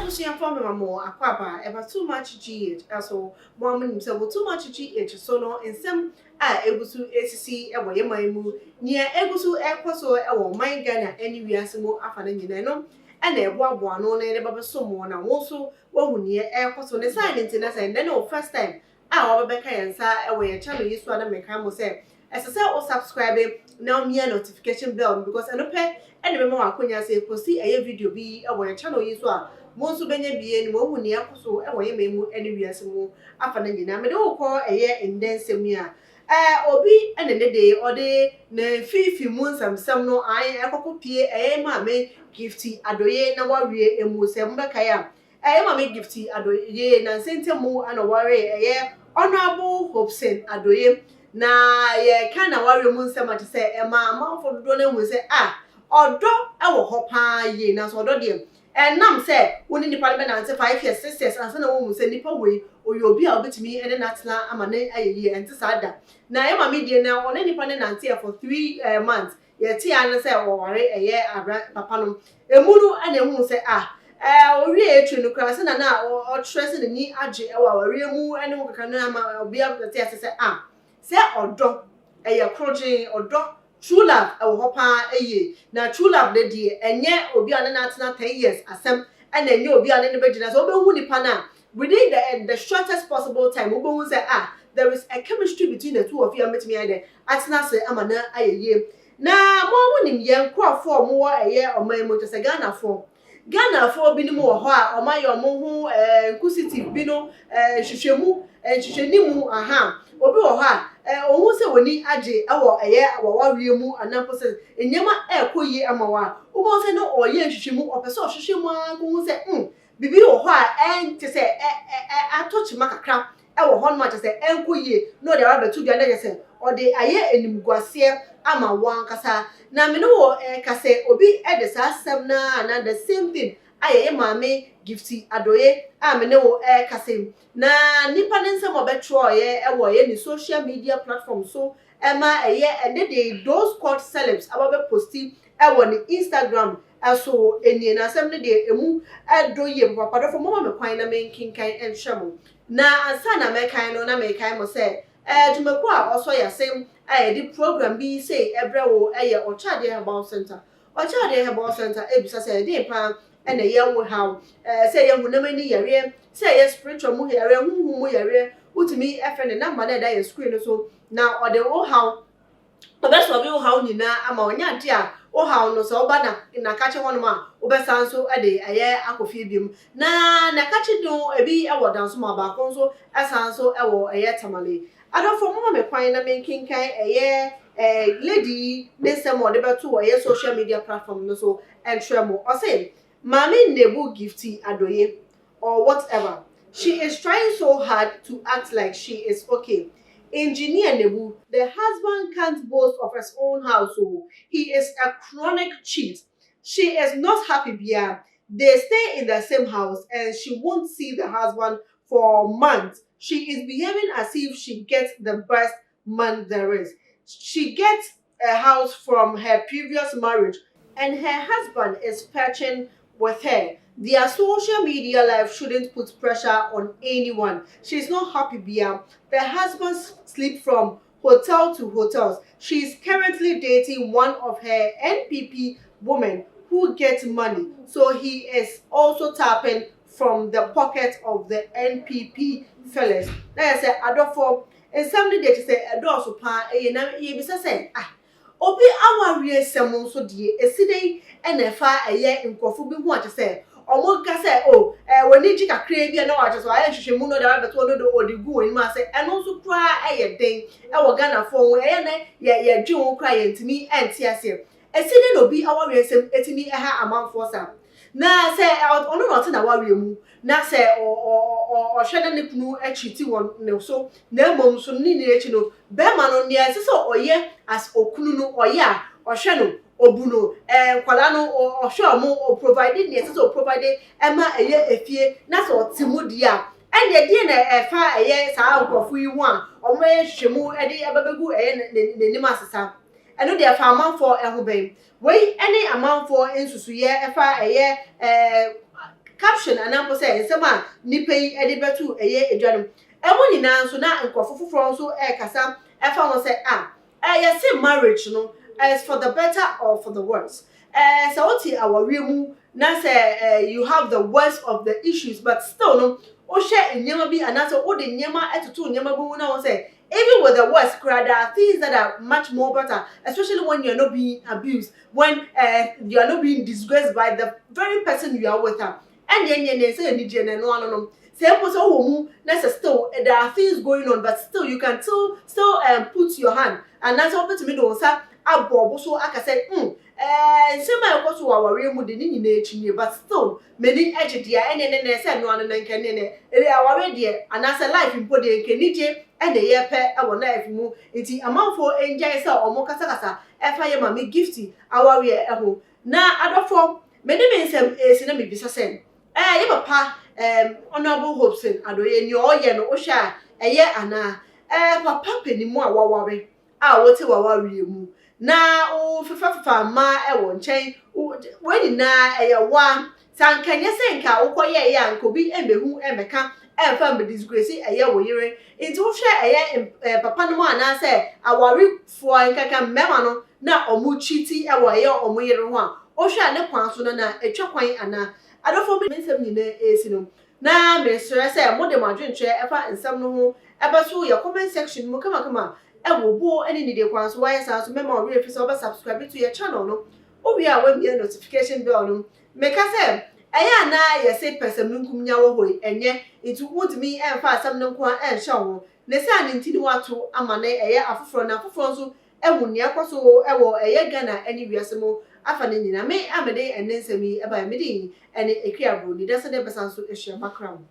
She informed me more aquaba ever too much GH also one himself too much GH so no in some able to ACC ever yemaimu near able to equaso or my Ghana any reasimo after no and a boa no never so more now also one near airquaso the sign internet and then first time our Rebecca and Sir away channel is what I make I say as I say or subscribing now me a notification bell because I don't pay any more when I say see a video be away channel is what Monsu benya bie ni wo huni akoso e wo yememu eni wiase mu afa na nyina me de wo ko eye indensem a obi ene ne de ode na fifi mu nsamsam no an ekokopie ma me gifty adoye na wawie emu se mbeka ya ma me gifty adoye na sentemu ana ware honorable Hobson adoye na ye kana wawie mu nsam ate se ma amafo do na mu se odo wo ho pa ye na so odo de and nam say woni nipa be na 5 years 6 years and na wo mu say nipa we oyobi a obetimi ene natna amane ayeye enti sada na e ma me die na one nipa ne nante for 3 months ye ti an say wo ware abra papa no emunu ana hu say ori etwe no kra say na o trese ni age e wa ware mu ene wo kaka na ma obi a ti say say odo kroje odo true love hopa na true love de die enye obi ane na 10 years asem and enye obi ane ne begina so obehu nipa na within the shortest possible time obehu say there is a chemistry between the two of you metimi ade atena say amana ayeye na mo wonim ye nkrofo mo wo oman mo to say Ghana fo bi ni mo ho a omaye omo hu inquisitive bi no hwehwemu obi wo ho ohun se woni age ewo wawie mu anampo se enyema ekoyi amawa wo se no oye hwehwemu opese ohwehwemu akun se bibi wo ho ente se atochi makakra ewo ho no ate se enkoyi no de abetu dua na se ode aye enimguase ama wan kasa na me no kase obi de sa asem na the same thing aye mame gifty adoye me ne wo kase na nipa nsem obetro ye ni social media platform so ema de those called celebs ababe posti ni Instagram so eni na asem ne de emu adoye papa do fo mama me kwan na me nkinkan enhwemo na ansa na me kan no na me kan mo se jumaku a oso yasem di program bi say ebrewo Ochade Herbal Center ebisa say dey pa ene ye wo how say ye hunamani yare say ye spiritual mu yare huhu mu yare utimi efe ne number na da ye screen so na ode wo how obeso bi wo how nyina ama onya ade a wo how no so oba na kache hono ma obesa so ade akofie biem na kache do ebi ewo dan so ma ba kon so esan so ewo tamale adofo mama me kwan na me nkinkan lady nesemo de beto social media platform no so entremo o say Mami Nebu Gifty Adoye or whatever. She is trying so hard to act like she is okay. Engineer Nebu, the husband can't boast of his own household. He is a chronic cheat. She is not happy bia. They stay in the same house and she won't see the husband for months. She is behaving as if she gets the best man there is. She gets a house from her previous marriage and her husband is perching with her. Their social media life shouldn't put pressure on anyone. She's not happy bia. The husband sleep from hotel to hotels. She's currently dating one of her NPP women who gets money. So he is also tapping from the pocket of the NPP fellas. Like I said, Adolfo, and somebody that say Adolfo pa na bisa say obi awarie semon so die eside enefa nkofo bi hu ate say omo ka say woni ji kakra bi na wa ate so hwehwemu no da beto no do odigu oni ma say eno so kra den wo Ghana fo wo na ye dwon kra ye ntimi enti ase eside no bi awarie sem etimi ha amanfo sa na say ono no te na warie mu na say o hwede ne kunu achiti won ne so na mom so ni ne echi no be ma no ne ase so oye as okunu no oye a ohwe no obuno kwala no o hwe o provide ne so provide ema eye efie na so temu dia ene die na efa eye saa nkofo yi hu a omo ehwemu ede ababegu eye nenim asesa eno de fa amanfo eho ben we ene amanfo ensusu ye efa eye caption anampo say nsema nipa yi ede betu eye edwanum emo nyina nso na nkofo foforo nso kasa efa won say yes marriage no is for the better or for the worse so oti awariemu na say you have the worst of the issues but still no o share nyema bi anaso o de nyema etutu nyema bu na won say even with the worst there are things that are much more better, especially when you're not being abused, when you are not being disgraced by the very person you are with. And then you say you need no. Still there are things going on, but still you can still put your hand. And that's open to me though, sir. So I can say, sema yoko to our real mood in nature, but still many edge dear and then say no one can in our radio and as a life in Podi and and the year pair our life move into amount for enjoy or more casasa, FIA mammy gifty our rear echo. Now, other form many men say cinema be same. Papa, honorable hopes in Adoye, your yen or shy a year and papa penny more worry. I will tell our real na o fefa ma e won chen weni na e ya wa san kanye senka ukoye ya nkobi embehu emeka emfa mbe disgrace e ya wo yire nti wo hwe e ya papa no ma na se awari fo nkaka mema no na omu chiti e wo ye omu yire ho a o hwe ne kwan so na etwa kwan ana adofo bi nsem ni na esi no na me sure se mo de madwenche efa nsem no ho ebeso ya comment section mo kama wo any need kwan so why so member we fi so subscribe to your channel no obi a we be notification bell no make say eya na ye say person nkum nya wo hoi enye itu wotimi emfa asam no kwa enhye wo ne say an ntini wato amane eya afoforo na afoforo so ewu ne akoso ewo eya Ghana any wiase mo afa ne nyina me amede enensemi eba me di ene ekuabro ni dese de besan so ehia background